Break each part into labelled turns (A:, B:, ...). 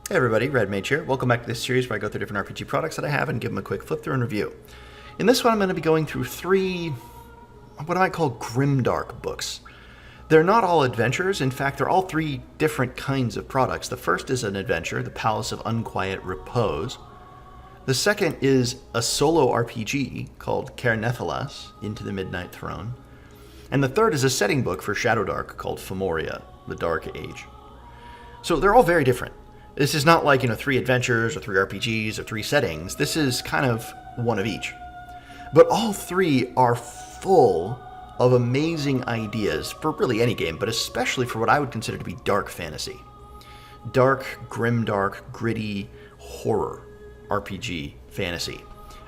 A: Hey everybody, Red Mage here. Welcome back to this series where I go through different RPG products that I have and give them a quick flip through and review. In this one I'm going to be going through three, what I might call grimdark books. They're not all adventures, in fact they're all three different kinds of products. The first is an adventure, the Palace of Unquiet Repose. The second is a solo RPG called Ker Nethalas, Into the Midnight Throne. And the third is a setting book for Shadowdark called Formoria, the Dark Age. So they're all very different. This is not like, three adventures or three RPGs or three settings. This is kind of one of each. But all three are full of amazing ideas for really any game, but especially for what I would consider to be dark fantasy. Dark, grimdark, gritty horror RPG fantasy.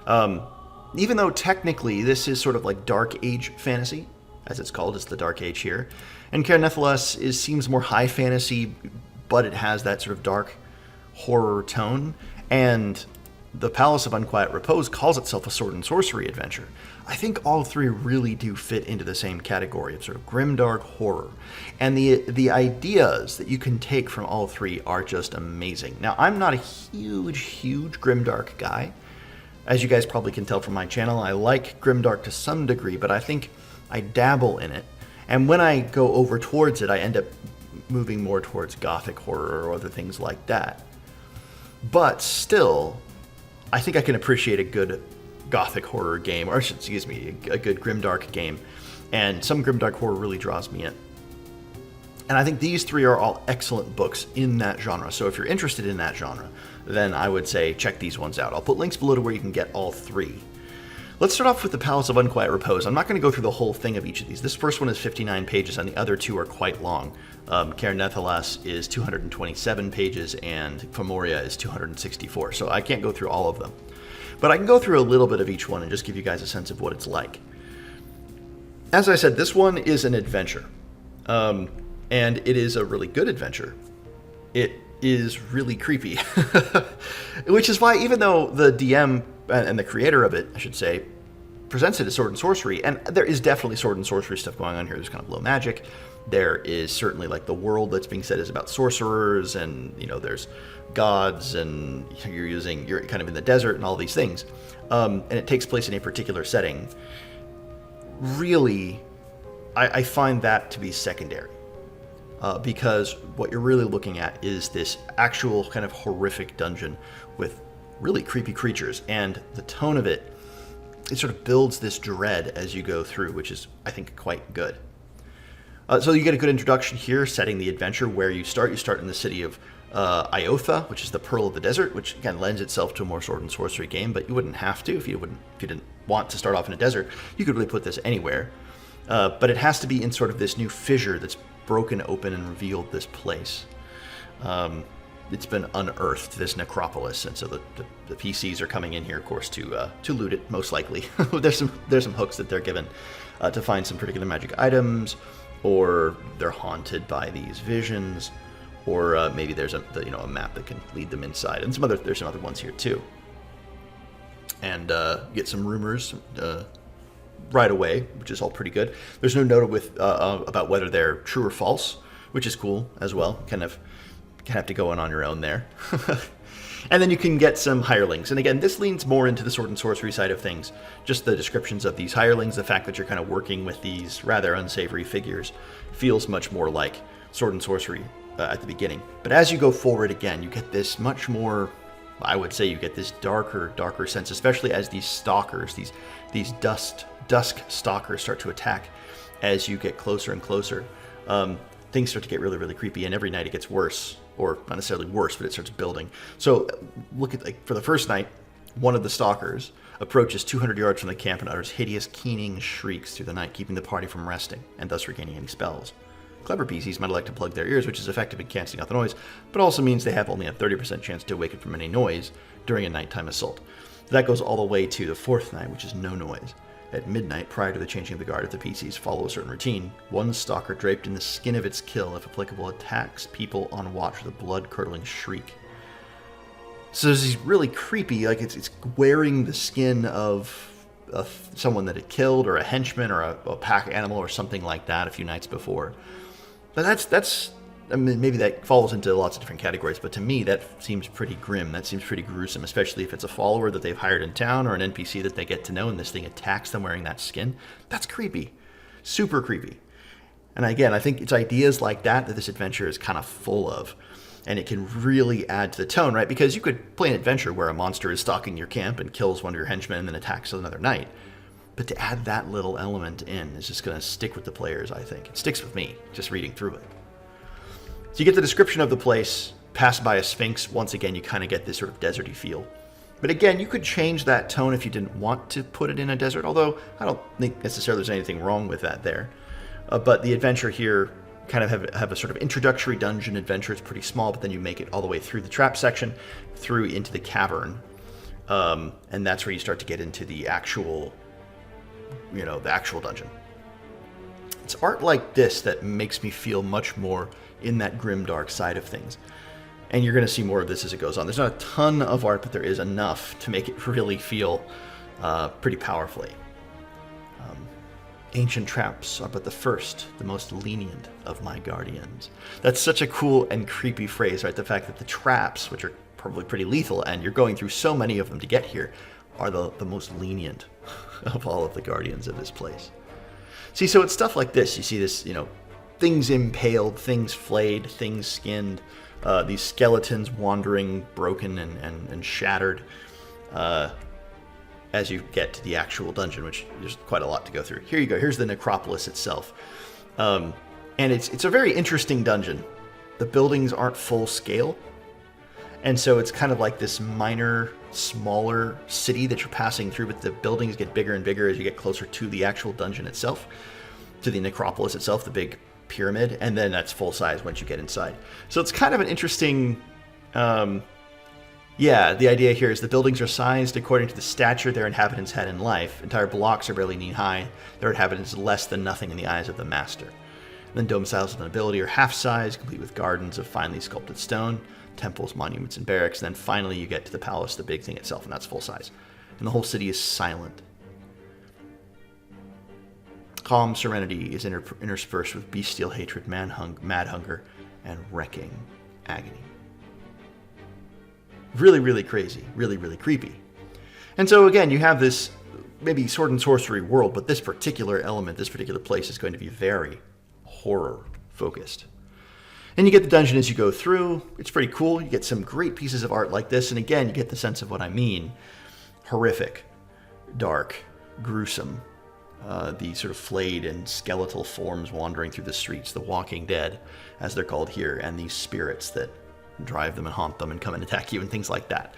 A: Even though technically this is sort of like Dark Age fantasy, as it's called, it's the Dark Age here. And Ker Nethalas seems more high fantasy, but it has that sort of dark horror tone, and the Palace of Unquiet Repose calls itself a sword and sorcery adventure. I think all three really do fit into the same category of sort of grimdark horror, and the ideas that you can take from all three are just amazing. Now, I'm not a huge grimdark guy. As you guys probably can tell from my channel, I like grimdark to some degree, but I think I dabble in it, and when I go over towards it, I end up moving more towards gothic horror or other things like that. But still, I think I can appreciate a good gothic horror game, or excuse me, a good grimdark game, and some grimdark horror really draws me in. And I think these three are all excellent books in that genre, so if you're interested in that genre, then I would say check these ones out. I'll put links below to where you can get all three. Let's start off with the Palace of Unquiet Repose. I'm not going to go through the whole thing of each of these. This first one is 59 pages, and the other two are quite long. Ker Nethalas is 227 pages, and Formoria is 264, so I can't go through all of them. But I can go through a little bit of each one and just give you guys a sense of what it's like. As I said, this one is an adventure, and it is a really good adventure. It is really creepy, which is why even though the DM and the creator of it, I should say, presents it as sword and sorcery, and there is definitely sword and sorcery stuff going on here. There's kind of low magic. There is certainly like the world that's being said is about sorcerers, and there's gods, and you're kind of in the desert and all these things, and it takes place in a particular setting. Really, I find that to be secondary. Because what you're really looking at is this actual kind of horrific dungeon with really creepy creatures, and the tone of it sort of builds this dread as you go through, which is, I think, quite good. So you get a good introduction here, setting the adventure where you start. You start in the city of Iotha, which is the Pearl of the Desert, which again lends itself to a more sword and sorcery game, but you wouldn't have to if you didn't want to start off in a desert. You could really put this anywhere, but it has to be in sort of this new fissure that's broken open and revealed this place. It's been unearthed, this necropolis, and so the PCs are coming in here, of course, to loot it, most likely. there's some hooks that they're given to find some particular magic items, or they're haunted by these visions, or maybe there's a map that can lead them inside, and there's some other ones here too. And get some rumors right away, which is all pretty good. There's no note about whether they're true or false, which is cool as well. Kind of have to go in on your own there. And then you can get some hirelings. And again, this leans more into the sword and sorcery side of things. Just the descriptions of these hirelings, the fact that you're kind of working with these rather unsavory figures feels much more like sword and sorcery at the beginning. But as you go forward again, you get this much more, I would say you get this darker sense, especially as these stalkers, these dusk stalkers start to attack as you get closer and closer. Things start to get really creepy, and every night it gets worse, or not necessarily worse, but it starts building. So look at, for the first night, one of the stalkers approaches 200 yards from the camp and utters hideous keening shrieks through the night, keeping the party from resting and thus regaining any spells. Clever PCs might elect to plug their ears, which is effective in canceling out the noise, but also means they have only a 30% chance to awaken from any noise during a nighttime assault. That goes all the way to the fourth night, which is no noise. At midnight, prior to the changing of the guard, if the PCs follow a certain routine, one stalker draped in the skin of its kill, if applicable, attacks people on watch with a blood-curdling shriek. So there's these really creepy, like it's wearing the skin of someone that it killed, or a henchman, or a pack animal, or something like that a few nights before. But that's I mean, maybe that falls into lots of different categories, but to me, that seems pretty grim. That seems pretty gruesome, especially if it's a follower that they've hired in town or an NPC that they get to know and this thing attacks them wearing that skin. That's creepy. Super creepy. And again, I think it's ideas like that that this adventure is kind of full of. And it can really add to the tone, right? Because you could play an adventure where a monster is stalking your camp and kills one of your henchmen and then attacks another knight. But to add that little element in is just going to stick with the players, I think. It sticks with me, just reading through it. So you get the description of the place, passed by a sphinx. Once again, you kind of get this sort of deserty feel. But again, you could change that tone if you didn't want to put it in a desert, although I don't think necessarily there's anything wrong with that there. But the adventure here kind of have a sort of introductory dungeon adventure. It's pretty small, but then you make it all the way through the trap section, through into the cavern. And that's where you start to get into the actual, the actual dungeon. It's art like this that makes me feel much more in that grimdark side of things. And you're going to see more of this as it goes on. There's not a ton of art, but there is enough to make it really feel pretty powerfully. Ancient traps are but the first, the most lenient of my guardians. That's such a cool and creepy phrase, right? The fact that the traps, which are probably pretty lethal, and you're going through so many of them to get here, are the most lenient of all of the guardians of this place. See, so it's stuff like this. You see this, things impaled, things flayed, things skinned, these skeletons wandering broken and shattered as you get to the actual dungeon, which there's quite a lot to go through. Here you go. Here's the necropolis itself. And it's a very interesting dungeon. The buildings aren't full scale. And so it's kind of like this minor, smaller city that you're passing through, but the buildings get bigger and bigger as you get closer to the actual dungeon itself, to the necropolis itself, the big pyramid, and then that's full size once you get inside. So it's kind of an interesting, the idea here is the buildings are sized according to the stature their inhabitants had in life. Entire blocks are barely knee high, their inhabitants less than nothing in the eyes of the master. And then domiciles of the nobility are half size, complete with gardens of finely sculpted stone, temples, monuments, and barracks. And then finally you get to the palace, the big thing itself, and that's full size. And the whole city is silent. Calm serenity is interspersed with bestial hatred, mad hunger, and wrecking agony. Really, really crazy. Really, really creepy. And so again, you have this maybe sword and sorcery world, but this particular element, this particular place is going to be very horror focused. And you get the dungeon as you go through. It's pretty cool. You get some great pieces of art like this. And again, you get the sense of what I mean. Horrific, dark, gruesome. The sort of flayed and skeletal forms wandering through the streets, the walking dead, as they're called here, and these spirits that drive them and haunt them and come and attack you and things like that.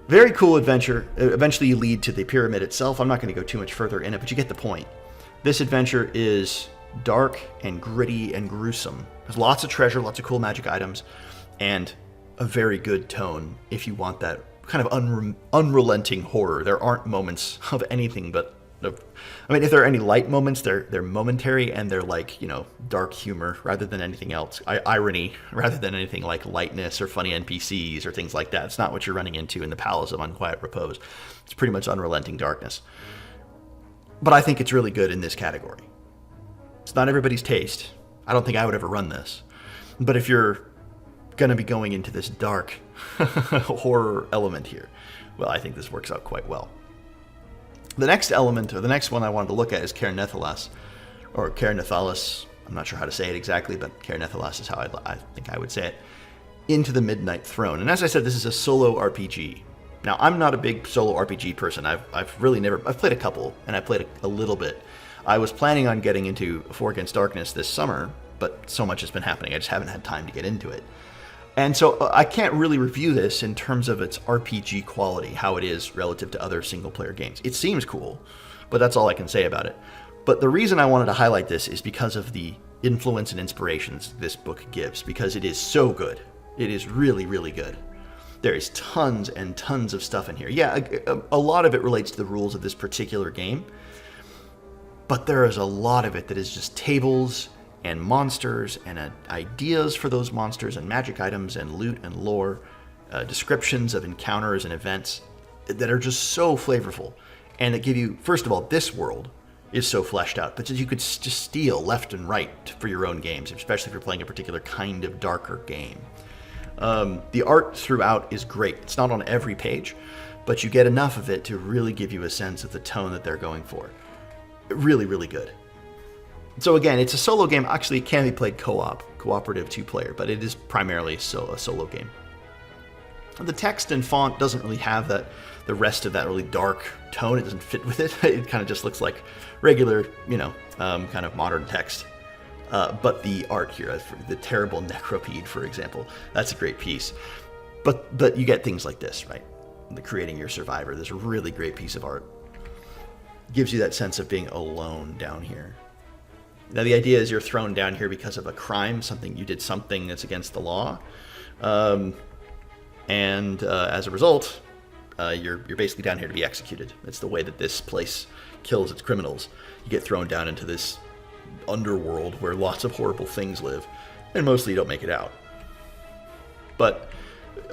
A: Very cool adventure. Eventually you lead to the pyramid itself. I'm not going to go too much further in it, but you get the point. This adventure is dark and gritty and gruesome. There's lots of treasure, lots of cool magic items, and a very good tone if you want that kind of unrelenting horror. There aren't moments of anything but if there are any light moments, they're momentary, and they're like, dark humor rather than anything else. Irony rather than anything like lightness or funny NPCs or things like that. It's not what you're running into in the Palace of Unquiet Repose. It's pretty much unrelenting darkness. But I think it's really good in this category. It's not everybody's taste. I don't think I would ever run this. But if you're going to be going into this dark horror element here, well, I think this works out quite well. The next element, or the next one I wanted to look at, is Ker Nethalas, or Ker Nethalas. I'm not sure how to say it exactly, but Ker Nethalas is how I think I would say it. Into the Midnight Throne. And as I said, this is a solo RPG. Now, I'm not a big solo RPG person. I've played a couple, and I played a little bit. I was planning on getting into Four Against Darkness this summer, but so much has been happening, I just haven't had time to get into it. And so I can't really review this in terms of its RPG quality, how it is relative to other single-player games. It seems cool, but that's all I can say about it. But the reason I wanted to highlight this is because of the influence and inspirations this book gives, because it is so good. It is really, really good. There is tons and tons of stuff in here. Yeah, a lot of it relates to the rules of this particular game, but there is a lot of it that is just tables and monsters and ideas for those monsters and magic items and loot and lore, descriptions of encounters and events that are just so flavorful and that give you, first of all, this world, is so fleshed out, but you could just steal left and right for your own games, especially if you're playing a particular kind of darker game. The art throughout is great. It's not on every page, but you get enough of it to really give you a sense of the tone that they're going for. Really, really good. So again, it's a solo game. Actually, it can be played cooperative 2-player, but it is primarily a solo game. The text and font doesn't really have the rest of that really dark tone. It doesn't fit with it. It kind of just looks like regular, kind of modern text. But the art here, the terrible Necropede, for example, that's a great piece. But you get things like this, right? The creating your survivor. There's a really great piece of art. Gives you that sense of being alone down here. Now the idea is you're thrown down here because of a crime, you did something that's against the law, and as a result, you're basically down here to be executed. It's the way that this place kills its criminals. You get thrown down into this underworld where lots of horrible things live, and mostly you don't make it out. But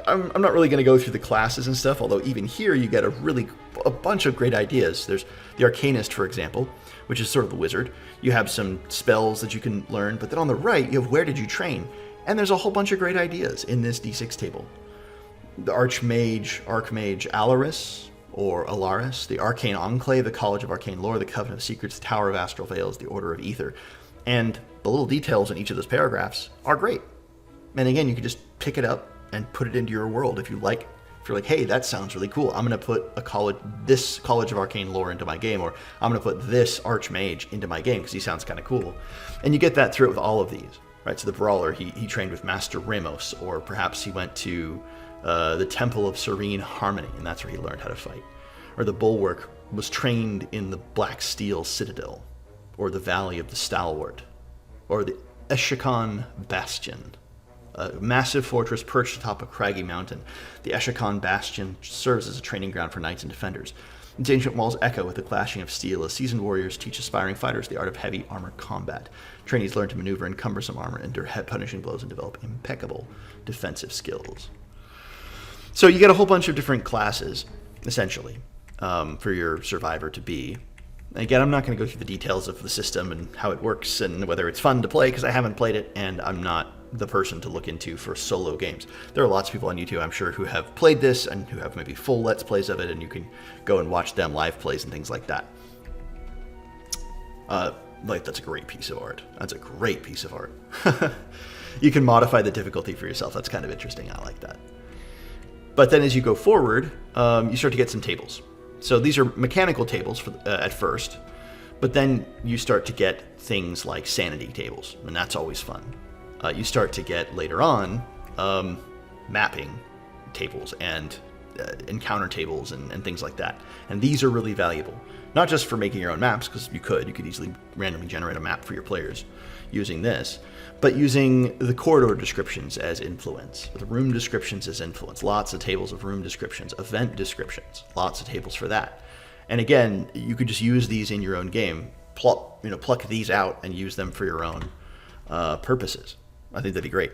A: I'm not really going to go through the classes and stuff, although even here you get a bunch of great ideas. There's the Arcanist, for example, which is sort of the wizard. You have some spells that you can learn, but then on the right you have where did you train? And there's a whole bunch of great ideas in this D6 table. The Archmage Alaris, or Alaris, the Arcane Enclave, the College of Arcane Lore, the Covenant of Secrets, the Tower of Astral Veils, the Order of Ether. And the little details in each of those paragraphs are great. And again, you can just pick it up and put it into your world if you like. If you're like, hey, that sounds really cool, I'm going to put this College of Arcane Lore into my game, or I'm going to put this Archmage into my game because he sounds kind of cool. And you get that through it with all of these, right? So the Brawler, he trained with Master Ramos, or perhaps he went to the Temple of Serene Harmony, and that's where he learned how to fight. Or the Bulwark was trained in the Black Steel Citadel, or the Valley of the Stalwart, or the Eschakan Bastion, a massive fortress perched atop a craggy mountain. The Eschakan Bastion serves as a training ground for knights and defenders. Its ancient walls echo with the clashing of steel as seasoned warriors teach aspiring fighters the art of heavy armored combat. Trainees learn to maneuver in cumbersome armor, endure head-punishing blows, and develop impeccable defensive skills. So you get a whole bunch of different classes, essentially, for your survivor to be. Again, I'm not going to go through the details of the system and how it works and whether it's fun to play, because I haven't played it, and I'm not the person to look into for solo games. There are lots of people on YouTube, I'm sure, who have played this and who have maybe full Let's Plays of it, and you can go and watch them live plays and things like that. That's a great piece of art. That's a great piece of art. You can modify the difficulty for yourself. That's kind of interesting. I like that. But then as you go forward, you start to get some tables. So these are mechanical tables at first, but then you start to get things like sanity tables, and that's always fun. You start to get later on mapping tables and encounter tables and things like that. And these are really valuable, not just for making your own maps, because you could easily randomly generate a map for your players using this, but using the corridor descriptions as influence, the room descriptions as influence. Lots of tables of room descriptions, event descriptions, lots of tables for that. And again, you could just use these in your own game, pluck these out and use them for your own purposes. I think that'd be great.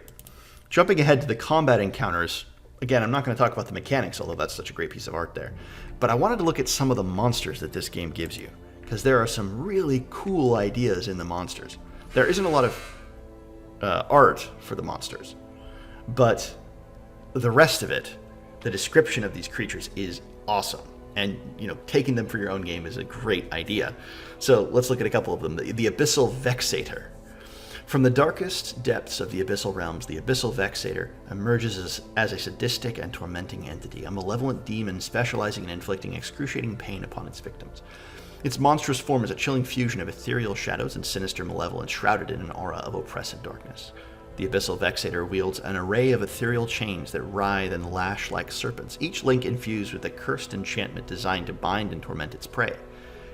A: Jumping ahead to the combat encounters, again, I'm not going to talk about the mechanics, although that's such a great piece of art there. But I wanted to look at some of the monsters that this game gives you, because there are some really cool ideas in the monsters. There isn't a lot of art for the monsters, but the rest of it, the description of these creatures is awesome. And, taking them for your own game is a great idea. So let's look at a couple of them. The Abyssal Vexator. From the darkest depths of the abyssal realms, the Abyssal Vexator emerges as a sadistic and tormenting entity, a malevolent demon specializing in inflicting excruciating pain upon its victims. Its monstrous form is a chilling fusion of ethereal shadows and sinister malevolence, shrouded in an aura of oppressive darkness. The Abyssal Vexator wields an array of ethereal chains that writhe and lash like serpents, each link infused with a cursed enchantment designed to bind and torment its prey.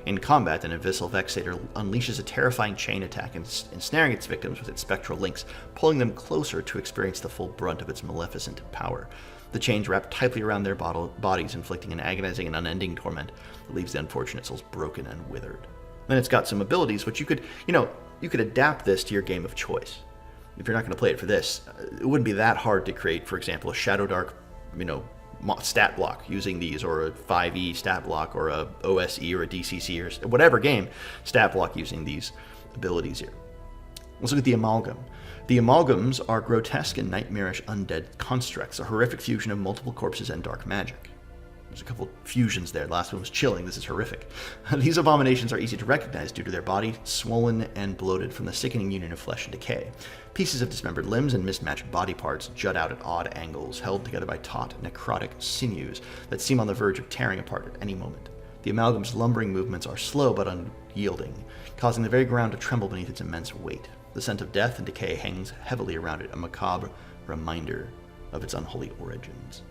A: In combat, an Abyssal Vexator unleashes a terrifying chain attack, ensnaring its victims with its spectral links, pulling them closer to experience the full brunt of its maleficent power. The chains wrap tightly around their bodies, inflicting an agonizing and unending torment that leaves the unfortunate souls broken and withered. Then it's got some abilities, which you could adapt this to your game of choice. If you're not going to play it for this, it wouldn't be that hard to create, for example, a Shadow Dark, stat block using these, or a 5e stat block, or a OSE or a DCC, or whatever game stat block using these abilities here. Let's look at the Amalgam. The Amalgams are grotesque and nightmarish undead constructs, a horrific fusion of multiple corpses and dark magic. There's a couple fusions there. The last one was chilling. This is horrific. These abominations are easy to recognize due to their body swollen and bloated from the sickening union of flesh and decay. Pieces of dismembered limbs and mismatched body parts jut out at odd angles, held together by taut, necrotic sinews that seem on the verge of tearing apart at any moment. The Amalgam's lumbering movements are slow but unyielding, causing the very ground to tremble beneath its immense weight. The scent of death and decay hangs heavily around it, a macabre reminder of its unholy origins.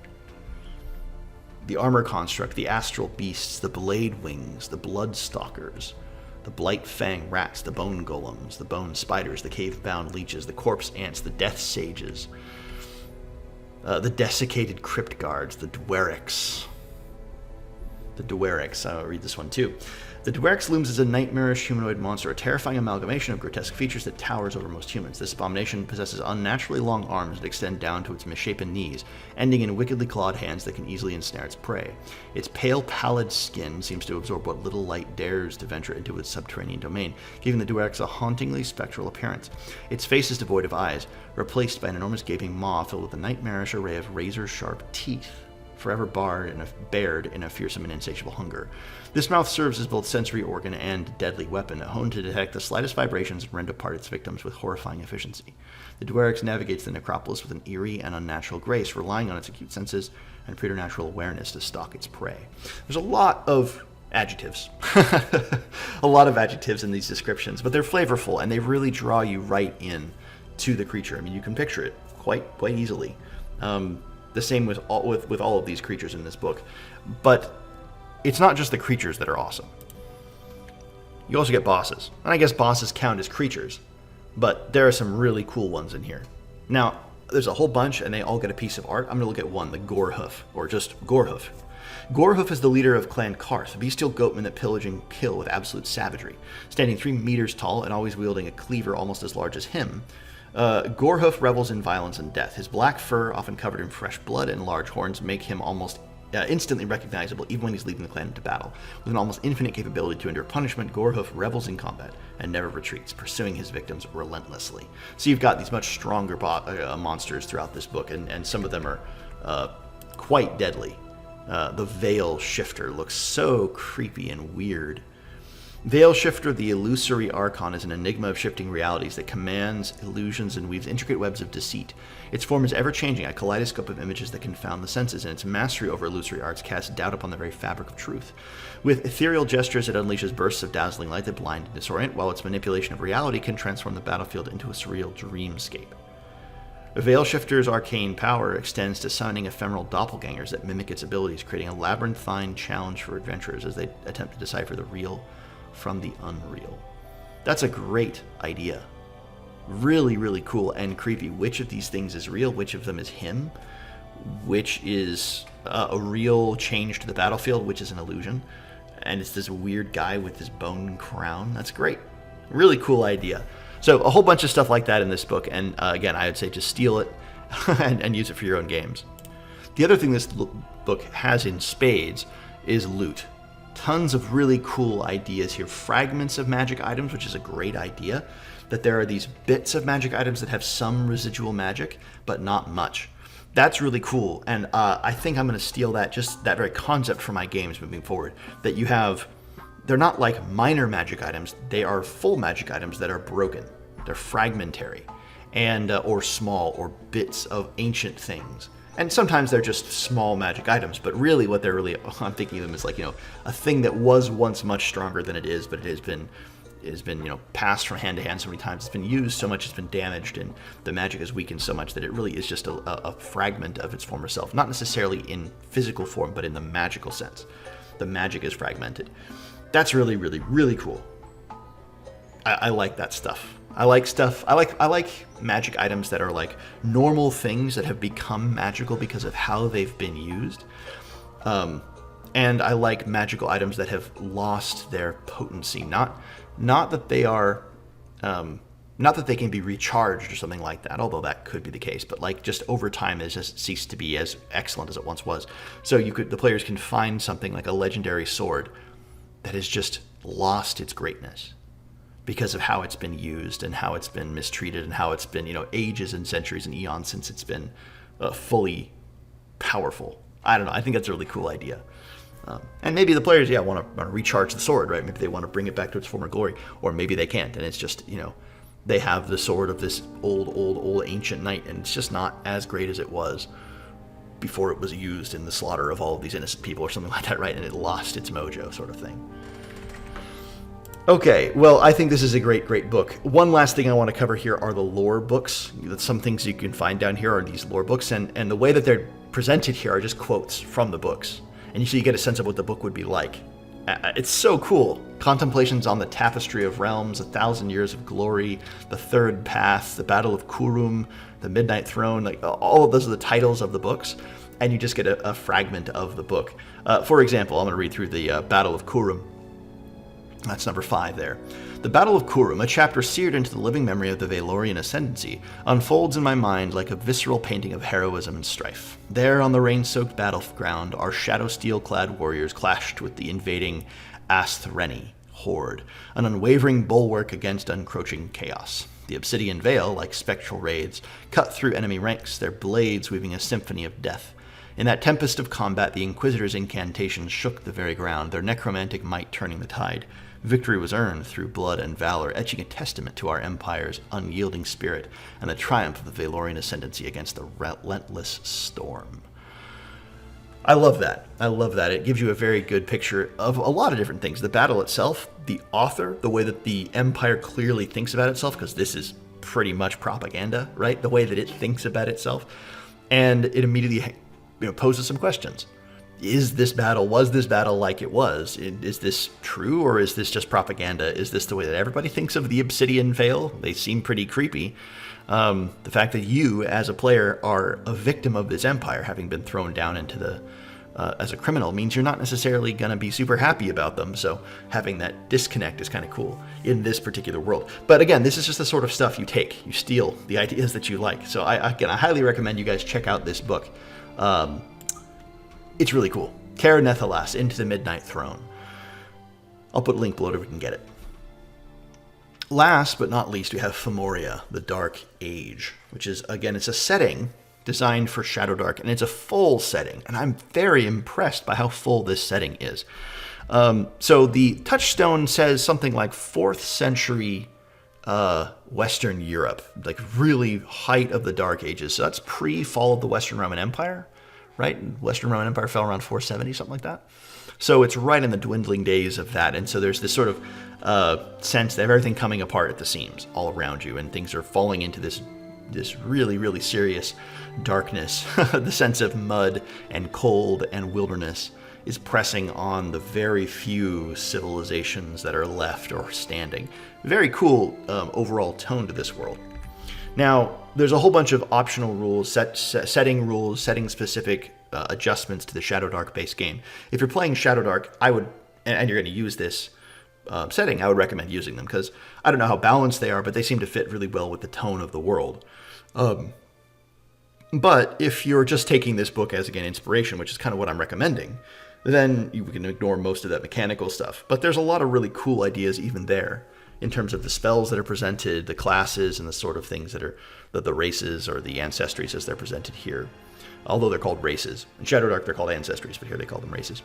A: The armor construct, the astral beasts, the blade wings, the blood stalkers, the blight fang rats, the bone golems, the bone spiders, the cave-bound leeches, the corpse ants, the death sages, the desiccated crypt guards, the dwereks. I'll read this one too. The Dwereks looms as a nightmarish humanoid monster, a terrifying amalgamation of grotesque features that towers over most humans. This abomination possesses unnaturally long arms that extend down to its misshapen knees, ending in wickedly clawed hands that can easily ensnare its prey. Its pale, pallid skin seems to absorb what little light dares to venture into its subterranean domain, giving the Dwereks a hauntingly spectral appearance. Its face is devoid of eyes, replaced by an enormous gaping maw filled with a nightmarish array of razor-sharp teeth, forever bared in a fearsome and insatiable hunger. This mouth serves as both sensory organ and deadly weapon, honed to detect the slightest vibrations and rend apart its victims with horrifying efficiency. The Dwereks navigates the necropolis with an eerie and unnatural grace, relying on its acute senses and preternatural awareness to stalk its prey. There's a lot of adjectives. A lot of adjectives in these descriptions, but they're flavorful and they really draw you right in to the creature. I mean, you can picture it quite easily. The same with all of these creatures in this book. But it's not just the creatures that are awesome. You also get bosses. And I guess bosses count as creatures. But there are some really cool ones in here. Now, there's a whole bunch, and they all get a piece of art. I'm going to look at one, the Gorehoof, or just Gorehoof. Gorehoof is the leader of Clan Karth, a bestial goatman that pillage and kill with absolute savagery. Standing 3 meters tall and always wielding a cleaver almost as large as him, Gorehoof revels in violence and death. His black fur, often covered in fresh blood and large horns, make him almost instantly recognizable even when he's leading the clan into battle. With an almost infinite capability to endure punishment, Gorehoof revels in combat and never retreats, pursuing his victims relentlessly. So you've got these much stronger monsters throughout this book, and some of them are quite deadly. The Veil Shifter looks so creepy and weird. Veil Shifter, the illusory archon, is an enigma of shifting realities that commands illusions and weaves intricate webs of deceit. Its form is ever-changing, a kaleidoscope of images that confound the senses, and its mastery over illusory arts casts doubt upon the very fabric of truth. With ethereal gestures, it unleashes bursts of dazzling light that blind and disorient, while its manipulation of reality can transform the battlefield into a surreal dreamscape. Veil Shifter's arcane power extends to summoning ephemeral doppelgangers that mimic its abilities, creating a labyrinthine challenge for adventurers as they attempt to decipher the real from the unreal. That's a great idea. Really, really cool and creepy. Which of these things is real? Which of them is him? Which is a real change to the battlefield? Which is an illusion? And it's this weird guy with this bone crown. That's great. Really cool idea. So a whole bunch of stuff like that in this book. And again, I would say just steal it and use it for your own games. The other thing this book has in spades is loot. Tons of really cool ideas here. Fragments of magic items, which is a great idea. That there are these bits of magic items that have some residual magic, but not much. That's really cool. And I think I'm going to steal that, just that very concept for my games moving forward. That you have, they're not like minor magic items. They are full magic items that are broken. They're fragmentary and or small, or bits of ancient things. And sometimes they're just small magic items, but really what they're really, I'm thinking of them as like, a thing that was once much stronger than it is, but it has been, passed from hand to hand so many times. It's been used so much, it's been damaged, and the magic is weakened so much that it really is just a fragment of its former self. Not necessarily in physical form, but in the magical sense. The magic is fragmented. That's really, really, really cool. I like that stuff. I like magic items that are like normal things that have become magical because of how they've been used. And I like magical items that have lost their potency. Not that they are Not that they can be recharged or something like that, although that could be the case, but like just over time it has ceased to be as excellent as it once was. So the players can find something like a legendary sword that has just lost its greatness because of how it's been used and how it's been mistreated and how it's been, ages and centuries and eons since it's been fully powerful. I don't know. I think that's a really cool idea. And maybe the players, want to recharge the sword, right? Maybe they want to bring it back to its former glory, or maybe they can't, and it's just, they have the sword of this old ancient knight, and it's just not as great as it was before it was used in the slaughter of all of these innocent people or something like that, right? And it lost its mojo, sort of thing. Okay, well, I think this is a great book. One last thing I want to cover here are the lore books. Some things you can find down here are these lore books, and the way that they're presented here are just quotes from the books. And you get a sense of what the book would be like. It's so cool. Contemplations on the Tapestry of Realms, 1,000 Years of Glory, The Third Path, The Battle of Kurum, The Midnight Throne, like all of those are the titles of the books, and you just get a fragment of the book. For example, I'm going to read through the Battle of Kurum. That's number 5 there. The Battle of Kurum, a chapter seared into the living memory of the Valorian ascendancy, unfolds in my mind like a visceral painting of heroism and strife. There, on the rain-soaked battleground, our shadow steel-clad warriors clashed with the invading Asthreni horde, an unwavering bulwark against encroaching chaos. The obsidian veil, like spectral raids, cut through enemy ranks, their blades weaving a symphony of death. In that tempest of combat, the Inquisitor's incantations shook the very ground, their necromantic might turning the tide. Victory was earned through blood and valor, etching a testament to our empire's unyielding spirit and the triumph of the Valorian ascendancy against the relentless storm. I love that. It gives you a very good picture of a lot of different things. The battle itself, the author, the way that the empire clearly thinks about itself, because this is pretty much propaganda, right? The way that it thinks about itself. And it immediately poses some questions. Was this battle like it was? Is this true, or is this just propaganda? Is this the way that everybody thinks of the Obsidian Veil? They seem pretty creepy. The fact that you, as a player, are a victim of this empire, having been thrown down into the as a criminal, means you're not necessarily going to be super happy about them. So having that disconnect is kind of cool in this particular world. But again, this is just the sort of stuff you take, you steal the ideas that you like. So I highly recommend you guys check out this book. It's really cool. Ker Nethalas, Into the Midnight Throne. I'll put a link below if we can get it. Last but not least, we have Formoria, the Dark Age, which is, again, it's a setting designed for Shadowdark, and it's a full setting, and I'm very impressed by how full this setting is. So the touchstone says something like 4th century Western Europe, like really height of the Dark Ages. So that's pre-fall of the Western Roman Empire, right? Western Roman Empire fell around 470, something like that. So it's right in the dwindling days of that. And so there's this sort of sense that everything coming apart at the seams all around you, and things are falling into this really, really serious darkness. The sense of mud and cold and wilderness is pressing on the very few civilizations that are left or standing. Very cool overall tone to this world. Now, there's a whole bunch of optional rules, setting-specific adjustments to the Shadowdark base game. If you're playing Shadowdark, and you're going to use this setting, I would recommend using them, because I don't know how balanced they are, but they seem to fit really well with the tone of the world. But if you're just taking this book as, again, inspiration, which is kind of what I'm recommending, then you can ignore most of that mechanical stuff. But there's a lot of really cool ideas even there, in terms of the spells that are presented, the classes, and the sort of things that are the races or the ancestries as they're presented here. Although they're called races. In Shadowdark, they're called ancestries, but here they call them races.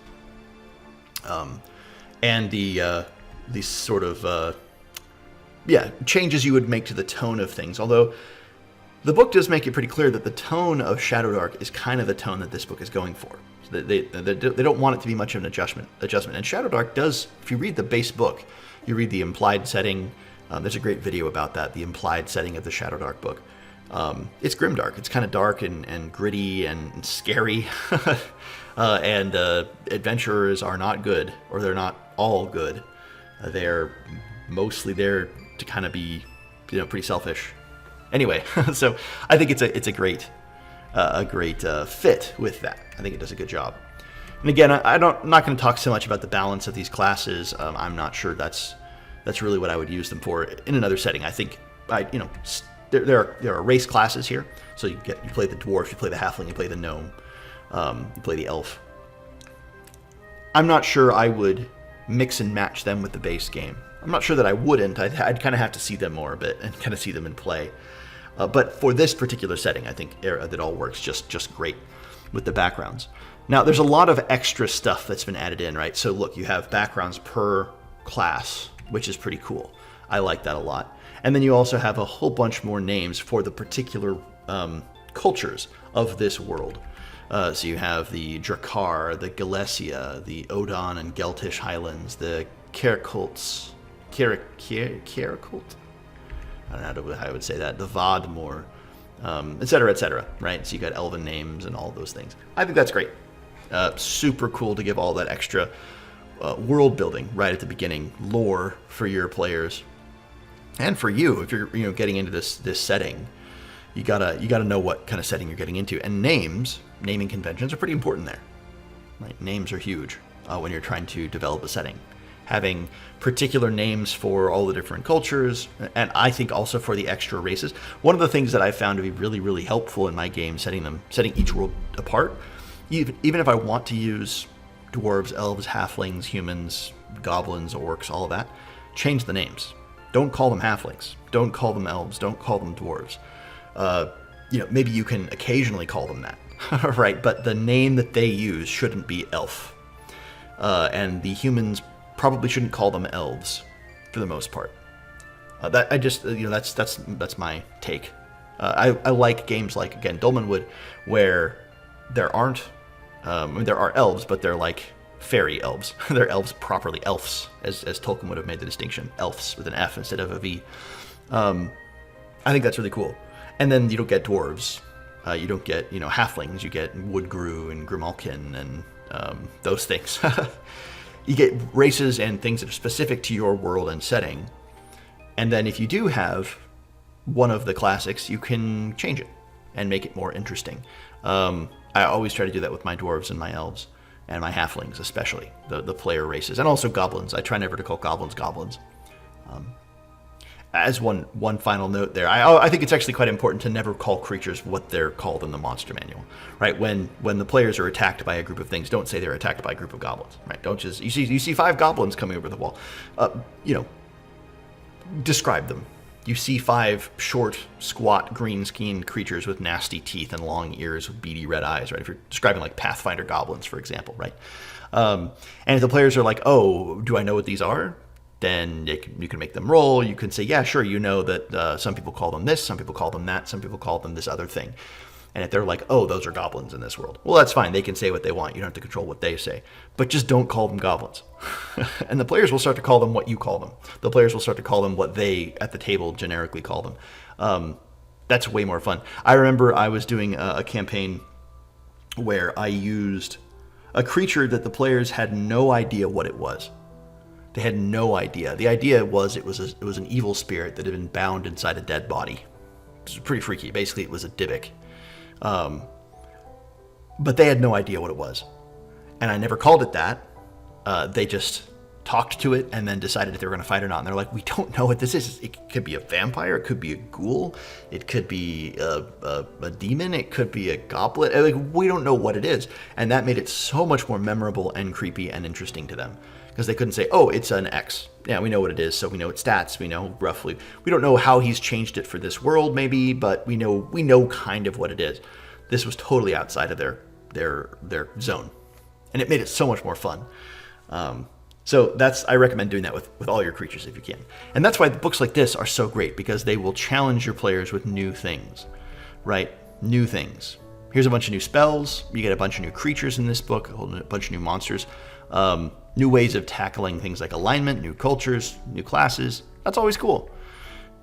A: And the sort of changes you would make to the tone of things. Although the book does make it pretty clear that the tone of Shadowdark is kind of the tone that this book is going for. So they don't want it to be much of an adjustment. And Shadowdark does, if you read the base book, you read the implied setting. There's a great video about that, the implied setting of the Shadowdark book. It's grimdark. It's kind of dark and gritty and scary. And adventurers are not good, or they're not all good. They're mostly there to kind of be, pretty selfish. Anyway, so I think it's a great fit with that. I think it does a good job. And again, I'm not going to talk so much about the balance of these classes. I'm not sure that's really what I would use them for in another setting. I think there are race classes here. So you play the dwarf, you play the halfling, you play the gnome, you play the elf. I'm not sure I would mix and match them with the base game. I'm not sure that I wouldn't. I'd kind of have to see them more a bit and kind of see them in play. But for this particular setting, I think that all works just great with the backgrounds. Now, there's a lot of extra stuff that's been added in, right? So look, you have backgrounds per class, which is pretty cool. I like that a lot. And then you also have a whole bunch more names for the particular cultures of this world. So you have the Drakkar, the Galesia, the Odon and Geltish Highlands, the Kerkults, Kerkult? I don't know how I would say that. The Vadmor, et cetera, right? So you got elven names and all those things. I think that's great. Super cool to give all that extra world building right at the beginning, lore for your players, and for you if you're getting into this setting. You gotta know what kind of setting you're getting into, and naming conventions are pretty important there. Right? Names are huge when you're trying to develop a setting. Having particular names for all the different cultures, and I think also for the extra races. One of the things that I found to be really, really helpful in my game, setting each world apart, even if I want to use dwarves, elves, halflings, humans, goblins, orcs, all of that, change the names. Don't call them halflings. Don't call them elves. Don't call them dwarves. Maybe you can occasionally call them that, right? But the name that they use shouldn't be elf. And the humans probably shouldn't call them elves, for the most part. That's my take. I like games like, again, Dolmenwood, where there are elves, but they're like fairy elves. They're elves properly, elves, as Tolkien would have made the distinction, elves with an F instead of a V. I think that's really cool. And then you don't get dwarves. You don't get halflings. You get Woodgru and Grimalkin and those things. You get races and things that are specific to your world and setting. And then if you do have one of the classics, you can change it and make it more interesting. I always try to do that with my dwarves and my elves and my halflings, especially the player races, and also goblins. I try never to call goblins. As one final note there, I think it's actually quite important to never call creatures what they're called in the monster manual, right? When the players are attacked by a group of things, don't say they're attacked by a group of goblins, right? Don't just, you see 5 goblins coming over the wall, describe them. You see 5 short, squat, green-skinned creatures with nasty teeth and long ears with beady red eyes, right? If you're describing like Pathfinder goblins, for example, right? And if the players are like, oh, do I know what these are? Then you can make them roll. You can say, yeah, sure, that some people call them this, some people call them that, some people call them this other thing. And if they're like, oh, those are goblins in this world, well, that's fine. They can say what they want. You don't have to control what they say. But just don't call them goblins. And the players will start to call them what you call them. The players will start to call them what they, at the table, generically call them. That's way more fun. I remember I was doing a campaign where I used a creature that the players had no idea what it was. They had no idea. The idea was it was an evil spirit that had been bound inside a dead body. It was pretty freaky. Basically, it was a Dybbuk. But they had no idea what it was. And I never called it that. They just talked to it and then decided if they were going to fight or not. And they're like, we don't know what this is. It could be a vampire. It could be a ghoul. It could be a demon. It could be a goblet. Like, we don't know what it is. And that made it so much more memorable and creepy and interesting to them. Because they couldn't say, oh, it's an X. Yeah, we know what it is, so we know its stats. We know roughly. We don't know how he's changed it for this world, maybe, but we know kind of what it is. This was totally outside of their zone, and it made it so much more fun. So I recommend doing that with all your creatures if you can. And that's why books like this are so great, because they will challenge your players with new things, right? New things. Here's a bunch of new spells. You get a bunch of new creatures in this book, a bunch of new monsters. New ways of tackling things like alignment, new cultures, new classes. That's always cool.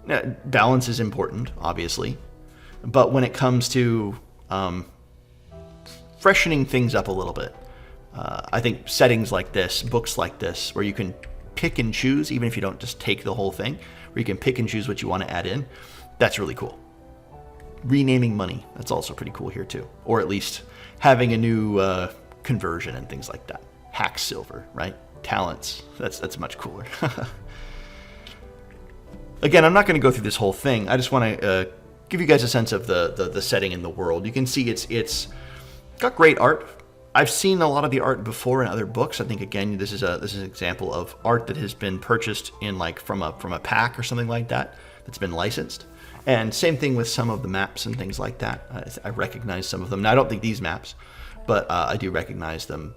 A: Now, balance is important, obviously. But when it comes to freshening things up a little bit, I think settings like this, books like this, where you can pick and choose, even if you don't just take the whole thing, where you can pick and choose what you want to add in, that's really cool. Renaming money, that's also pretty cool here too. Or at least having a new conversion and things like that. Hack silver, right? Talents. That's much cooler. Again, I'm not going to go through this whole thing. I just want to give you guys a sense of the setting in the world. You can see it's got great art. I've seen a lot of the art before in other books. I think, again, this is an example of art that has been purchased in like from a pack or something like that that's been licensed. And same thing with some of the maps and things like that. I recognize some of them. Now, I don't think these maps, but I do recognize them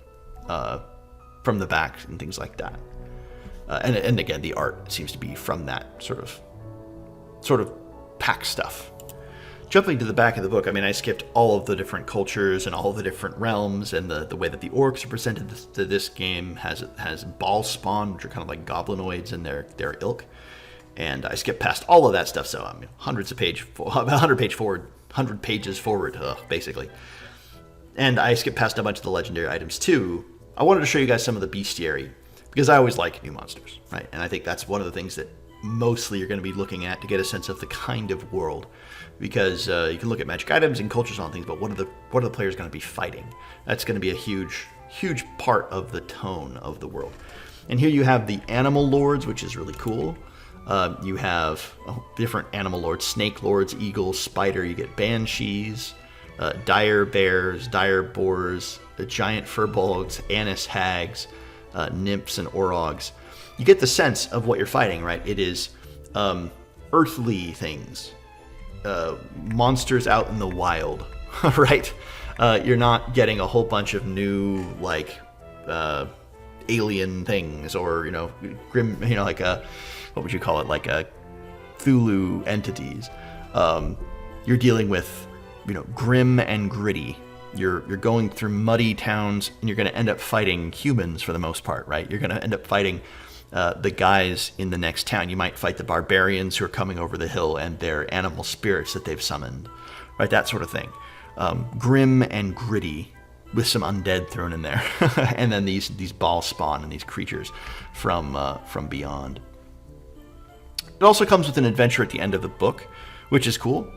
A: from the back and things like that. And again, the art seems to be from that sort of pack stuff. Jumping to the back of the book, I mean, I skipped all of the different cultures and all of the different realms, and the way that the orcs are presented to this game has ball spawn, which are kind of like goblinoids in their ilk. And I skipped past all of that stuff, so I'm 100 pages forward, basically. And I skipped past a bunch of the legendary items too. I wanted to show you guys some of the bestiary, because I always like new monsters, right? And I think that's one of the things that mostly you're going to be looking at to get a sense of the kind of world, because you can look at magic items and cultures and all things, but what are the players going to be fighting? That's going to be a huge part of the tone of the world. And here you have the animal lords, which is really cool. You have different animal lords: snake lords, eagles, spider. You get banshees, dire bears, dire boars, the giant furbolgs, anise hags, nymphs, and orogs. You get the sense of what you're fighting, right? It is earthly things, monsters out in the wild, right? You're not getting a whole bunch of new like alien things, or grim, like what would you call it, like Cthulhu entities. You're dealing with grim and gritty. You're going through muddy towns, and you're going to end up fighting humans for the most part, right? You're going to end up fighting the guys in the next town. You might fight the barbarians who are coming over the hill and their animal spirits that they've summoned, right? That sort of thing. Grim and gritty with some undead thrown in there. And then these ball spawn and these creatures from beyond. It also comes with an adventure at the end of the book, which is cool.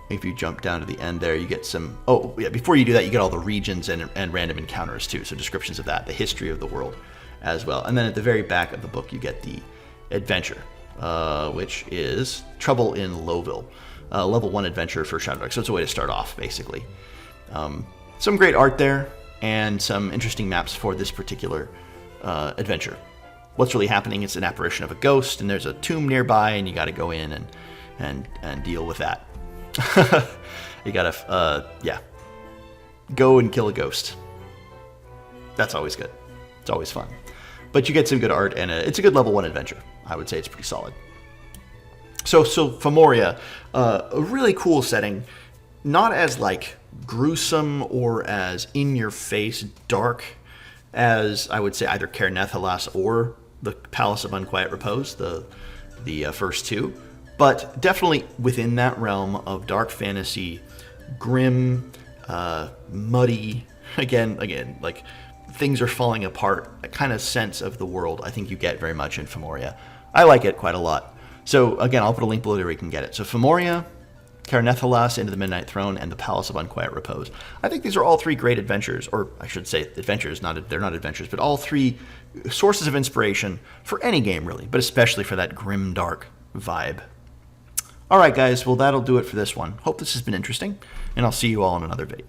A: If you jump down to the end there, you get some... Oh, yeah, before you do that, you get all the regions and random encounters, too. So descriptions of that, the history of the world as well. And then at the very back of the book, you get the adventure, which is Trouble in Lowville. Level 1 adventure for Shadow Dark. So it's a way to start off, basically. Some great art there, and some interesting maps for this particular adventure. What's really happening is an apparition of a ghost, and there's a tomb nearby, and you got to go in and deal with that. You gotta, go and kill a ghost. That's always good. It's always fun. But you get some good art, and it's a good level 1 adventure. I would say it's pretty solid. So Formoria, a really cool setting. Not as like gruesome or as in-your-face dark as I would say either Ker Nethalas or the Palace of Unquiet Repose, the first two. But definitely within that realm of dark fantasy, grim, muddy, again, like things are falling apart, a kind of sense of the world I think you get very much in Formoria. I like it quite a lot. So again, I'll put a link below where you can get it. So Formoria, Ker Nethalas, Into the Midnight Throne, and the Palace of Unquiet Repose. I think these are all three great adventures, or I should say adventures, they're not adventures, but all three sources of inspiration for any game really, but especially for that grim, dark vibe. All right, guys, well, that'll do it for this one. Hope this has been interesting, and I'll see you all in another video.